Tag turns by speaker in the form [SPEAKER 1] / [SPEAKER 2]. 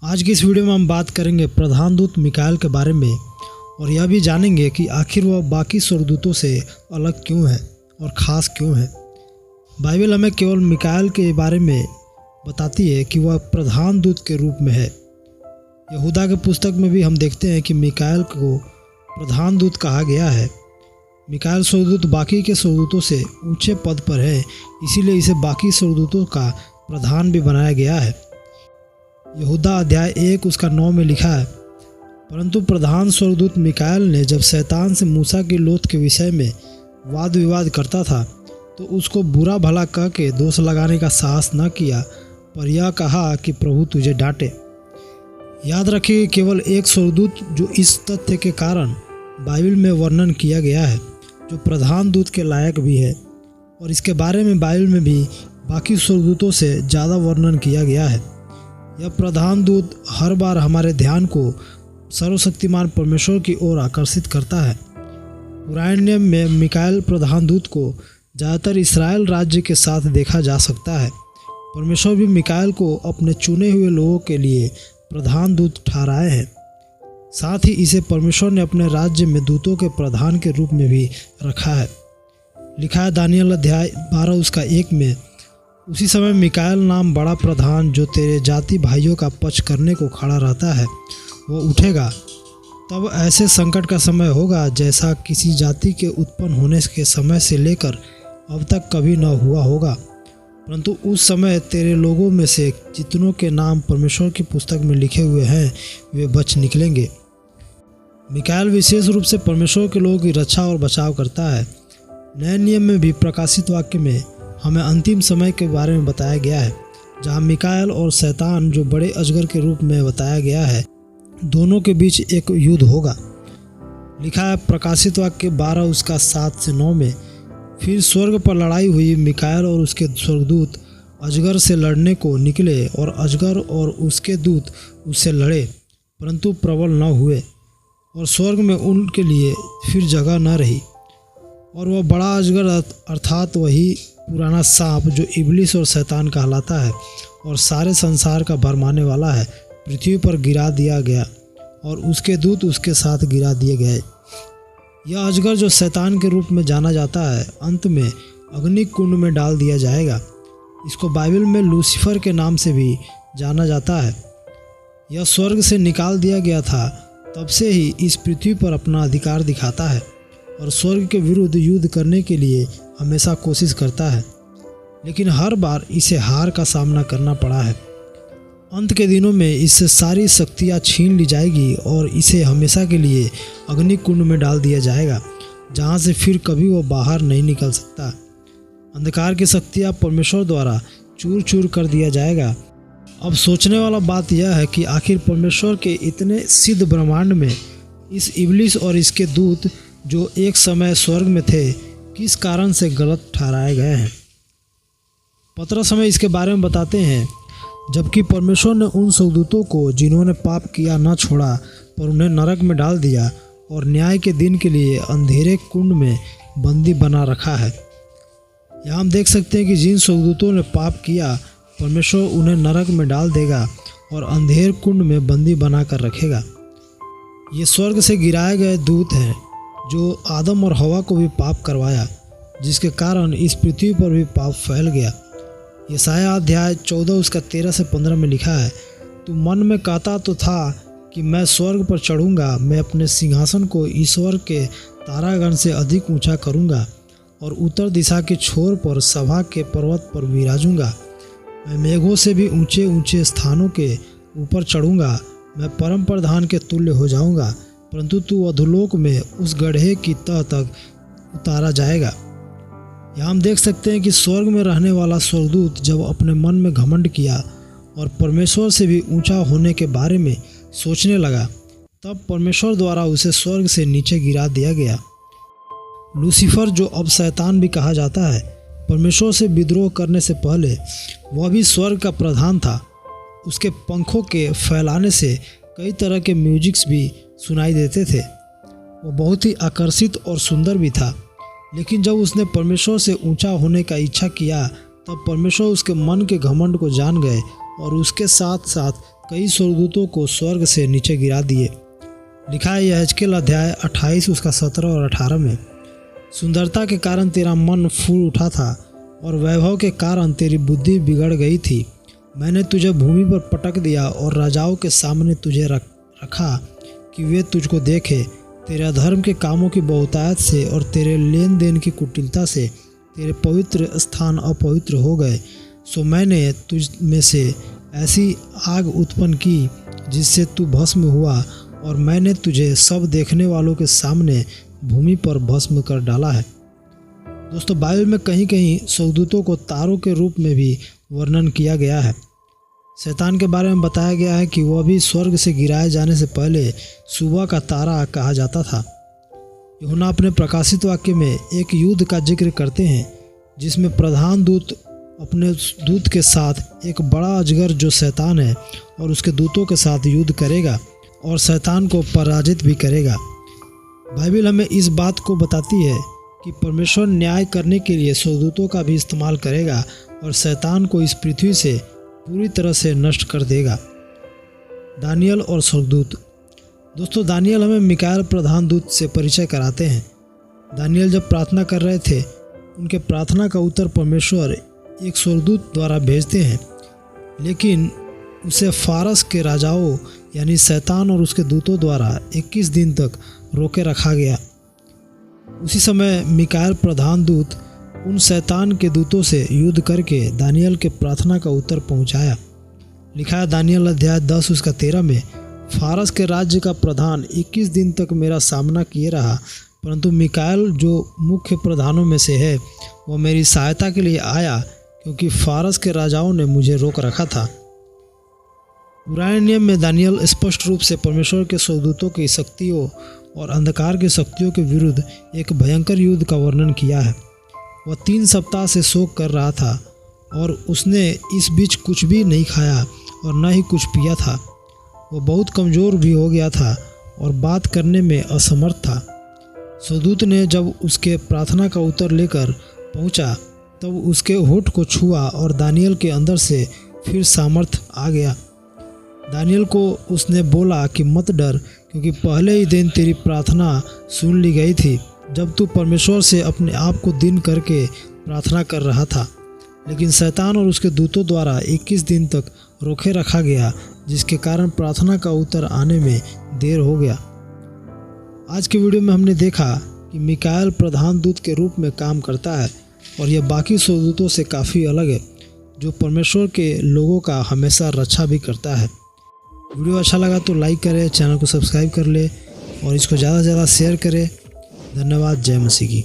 [SPEAKER 1] आज की इस वीडियो में हम बात करेंगे प्रधान दूत मिकाएल के बारे में और यह भी जानेंगे कि आखिर वह बाकी स्वर्गदूतों से अलग क्यों है और ख़ास क्यों है। बाइबल हमें केवल मिकाएल के बारे में बताती है कि वह प्रधान दूत के रूप में है। यहूदा के पुस्तक में भी हम देखते हैं कि मिकाएल को प्रधान दूत कहा गया है। मिकाएल स्वर्गदूत बाकी के स्वर्गदूतों से ऊंचे पद पर है, इसीलिए इसे बाकी स्वर्गदूतों का प्रधान भी बनाया गया है। यहूदा अध्याय 1 उसका 9 में लिखा है, परंतु प्रधान स्वर्गदूत मिकाएल ने जब शैतान से मूसा की लोथ के विषय में वाद विवाद करता था तो उसको बुरा भला कह के दोष लगाने का साहस न किया, पर यह कहा कि प्रभु तुझे डांटे। याद रखिए, केवल एक स्वर्गदूत जो इस तथ्य के कारण बाइबल में वर्णन किया गया है, जो प्रधान दूत के लायक भी है, और इसके बारे में बाइबल में भी बाकी स्वर्गदूतों से ज़्यादा वर्णन किया गया है। यह प्रधान दूत हर बार हमारे ध्यान को सर्वशक्तिमान परमेश्वर की ओर आकर्षित करता है। पुराने नियम में मिकाएल प्रधान दूत को ज़्यादातर इस्राएल राज्य के साथ देखा जा सकता है। परमेश्वर भी मिकाएल को अपने चुने हुए लोगों के लिए प्रधान दूत ठहराए हैं। साथ ही इसे परमेश्वर ने अपने राज्य में दूतों के प्रधान के रूप में भी रखा है। लिखा है दानियल अध्याय 12 उसका 1 में, उसी समय मिकाएल नाम बड़ा प्रधान जो तेरे जाति भाइयों का पक्ष करने को खड़ा रहता है वो उठेगा। तब ऐसे संकट का समय होगा जैसा किसी जाति के उत्पन्न होने के समय से लेकर अब तक कभी न हुआ होगा, परंतु उस समय तेरे लोगों में से जितनों के नाम परमेश्वर की पुस्तक में लिखे हुए हैं वे बच निकलेंगे। मिकाएल विशेष रूप से परमेश्वर के लोगों की रक्षा और बचाव करता है। नए नियम में भी प्रकाशित वाक्य में हमें अंतिम समय के बारे में बताया गया है, जहां मिकाएल और शैतान जो बड़े अजगर के रूप में बताया गया है, दोनों के बीच एक युद्ध होगा। लिखा है प्रकाशित वाक्य 12 उसका 7 से 9 में, फिर स्वर्ग पर लड़ाई हुई, मिकाएल और उसके स्वर्गदूत अजगर से लड़ने को निकले और अजगर और उसके दूत उससे लड़े, परंतु प्रबल न हुए, और स्वर्ग में उनके लिए फिर जगह न रही। और वह बड़ा अजगर अर्थात वही पुराना सांप जो इब्लिस और शैतान कहलाता है और सारे संसार का भरमाने वाला है, पृथ्वी पर गिरा दिया गया और उसके दूत उसके साथ गिरा दिए गए। यह अजगर जो शैतान के रूप में जाना जाता है, अंत में अग्नि कुंड में डाल दिया जाएगा। इसको बाइबल में लूसीफर के नाम से भी जाना जाता है। यह स्वर्ग से निकाल दिया गया था, तब से ही इस पृथ्वी पर अपना अधिकार दिखाता है और स्वर्ग के विरुद्ध युद्ध करने के लिए हमेशा कोशिश करता है, लेकिन हर बार इसे हार का सामना करना पड़ा है। अंत के दिनों में इससे सारी शक्तियाँ छीन ली जाएगी और इसे हमेशा के लिए अग्नि कुंड में डाल दिया जाएगा, जहाँ से फिर कभी वो बाहर नहीं निकल सकता। अंधकार की शक्तियाँ परमेश्वर द्वारा चूर चूर कर दिया जाएगा। अब सोचने वाला बात यह है कि आखिर परमेश्वर के इतने सिद्ध ब्रह्मांड में इस इब्लिस और इसके दूत जो एक समय स्वर्ग में थे, किस कारण से गलत ठहराए गए हैं। पतरस हमें इसके बारे में बताते हैं, जबकि परमेश्वर ने उन स्वर्गदूतों को जिन्होंने पाप किया न छोड़ा, पर उन्हें नरक में डाल दिया और न्याय के दिन के लिए अंधेरे कुंड में बंदी बना रखा है। यहाँ हम देख सकते हैं कि जिन स्वर्गदूतों ने पाप किया, परमेश्वर उन्हें नरक में डाल देगा और अंधेर कुंड में बंदी बना कर रखेगा। ये स्वर्ग से गिराए गए दूत हैं जो आदम और हवा को भी पाप करवाया, जिसके कारण इस पृथ्वी पर भी पाप फैल गया। यशायाह अध्याय 14 उसका 13 से 15 में लिखा है, तू मन में कहता तो था कि मैं स्वर्ग पर चढ़ूँगा, मैं अपने सिंहासन को ईश्वर के तारागण से अधिक ऊंचा करूँगा और उत्तर दिशा के छोर पर सभा के पर्वत पर विराजूँगा। मैं मेघों से भी ऊंचे ऊंचे स्थानों के ऊपर चढ़ूँगा, मैं परम प्रधान के तुल्य हो जाऊँगा, परंतु तू अधोलोक में उस गड्ढे की तह तक उतारा जाएगा। यहाँ हम देख सकते हैं कि स्वर्ग में रहने वाला स्वर्गदूत जब अपने मन में घमंड किया और परमेश्वर से भी ऊंचा होने के बारे में सोचने लगा, तब परमेश्वर द्वारा उसे स्वर्ग से नीचे गिरा दिया गया। लूसीफर, जो अब शैतान भी कहा जाता है, परमेश्वर से विद्रोह करने से पहले वह भी स्वर्ग का प्रधान था। उसके पंखों के फैलाने से कई तरह के म्यूजिक्स भी सुनाई देते थे। वो बहुत ही आकर्षित और सुंदर भी था, लेकिन जब उसने परमेश्वर से ऊंचा होने का इच्छा किया, तब परमेश्वर उसके मन के घमंड को जान गए और उसके साथ साथ कई स्वर्गदूतों को स्वर्ग से नीचे गिरा दिए। लिखा है यहेजकेल अध्याय 28 उसका 17 और 18 में, सुंदरता के कारण तेरा मन फूल उठा था और वैभव के कारण तेरी बुद्धि बिगड़ गई थी। मैंने तुझे भूमि पर पटक दिया और राजाओं के सामने तुझे रखा कि वे तुझको देखें। तेरे अधर्म के कामों की बहुतायत से और तेरे लेन देन की कुटिलता से तेरे पवित्र स्थान अपवित्र हो गए। सो मैंने तुझ में से ऐसी आग उत्पन्न की जिससे तू भस्म हुआ और मैंने तुझे सब देखने वालों के सामने भूमि पर भस्म कर डाला है। दोस्तों, बाइबल में कहीं कहीं स्वर्गदूतों को तारों के रूप में भी वर्णन किया गया है। शैतान के बारे में बताया गया है कि वह भी स्वर्ग से गिराए जाने से पहले सुबह का तारा कहा जाता था। यूहन्ना अपने प्रकाशित वाक्य में एक युद्ध का जिक्र करते हैं जिसमें प्रधान दूत अपने दूत के साथ एक बड़ा अजगर जो शैतान है और उसके दूतों के साथ युद्ध करेगा और शैतान को पराजित भी करेगा। बाइबल हमें इस बात को बताती है कि परमेश्वर न्याय करने के लिए स्वर्गदूतों का भी इस्तेमाल करेगा और शैतान को इस पृथ्वी से पूरी तरह से नष्ट कर देगा। दानियल और स्वर्गदूत। दोस्तों, दानियल हमें मिकाएल प्रधान दूत से परिचय कराते हैं। दानियल जब प्रार्थना कर रहे थे, उनके प्रार्थना का उत्तर परमेश्वर एक स्वर्गदूत द्वारा भेजते हैं, लेकिन उसे फारस के राजाओं यानी शैतान और उसके दूतों द्वारा 21 दिन तक रोके रखा गया। उसी समय मिकाएल प्रधान दूत उन शैतान के दूतों से युद्ध करके दानियल के प्रार्थना का उत्तर पहुंचाया। लिखा है दानियल अध्याय 10 उसका 13 में, फारस के राज्य का प्रधान 21 दिन तक मेरा सामना किए रहा, परंतु मिकाएल जो मुख्य प्रधानों में से है वह मेरी सहायता के लिए आया क्योंकि फारस के राजाओं ने मुझे रोक रखा था। पुराने नियम में दानियल स्पष्ट रूप से परमेश्वर के स्वर्गदूतों की शक्तियों और अंधकार की शक्तियों के विरुद्ध एक भयंकर युद्ध का वर्णन किया है। वह 3 सप्ताह से शोक कर रहा था और उसने इस बीच कुछ भी नहीं खाया और न ही कुछ पिया था। वह बहुत कमज़ोर भी हो गया था और बात करने में असमर्थ था। स्वर्गदूत ने जब उसके प्रार्थना का उत्तर लेकर पहुंचा तब उसके होठ को छुआ और दानियल के अंदर से फिर सामर्थ आ गया। दानियल को उसने बोला कि मत डर, क्योंकि पहले ही दिन तेरी प्रार्थना सुन ली गई थी जब तू परमेश्वर से अपने आप को दिन करके प्रार्थना कर रहा था। लेकिन शैतान और उसके दूतों द्वारा 21 दिन तक रोके रखा गया, जिसके कारण प्रार्थना का उत्तर आने में देर हो गया। आज के वीडियो में हमने देखा कि मिकाएल प्रधान दूत के रूप में काम करता है और यह बाकी स्वर्गदूतों से काफ़ी अलग है, जो परमेश्वर के लोगों का हमेशा रक्षा भी करता है। वीडियो अच्छा लगा तो लाइक करें, चैनल को सब्सक्राइब कर ले और इसको ज़्यादा से ज़्यादा शेयर करें। धन्यवाद। जय मसीह की।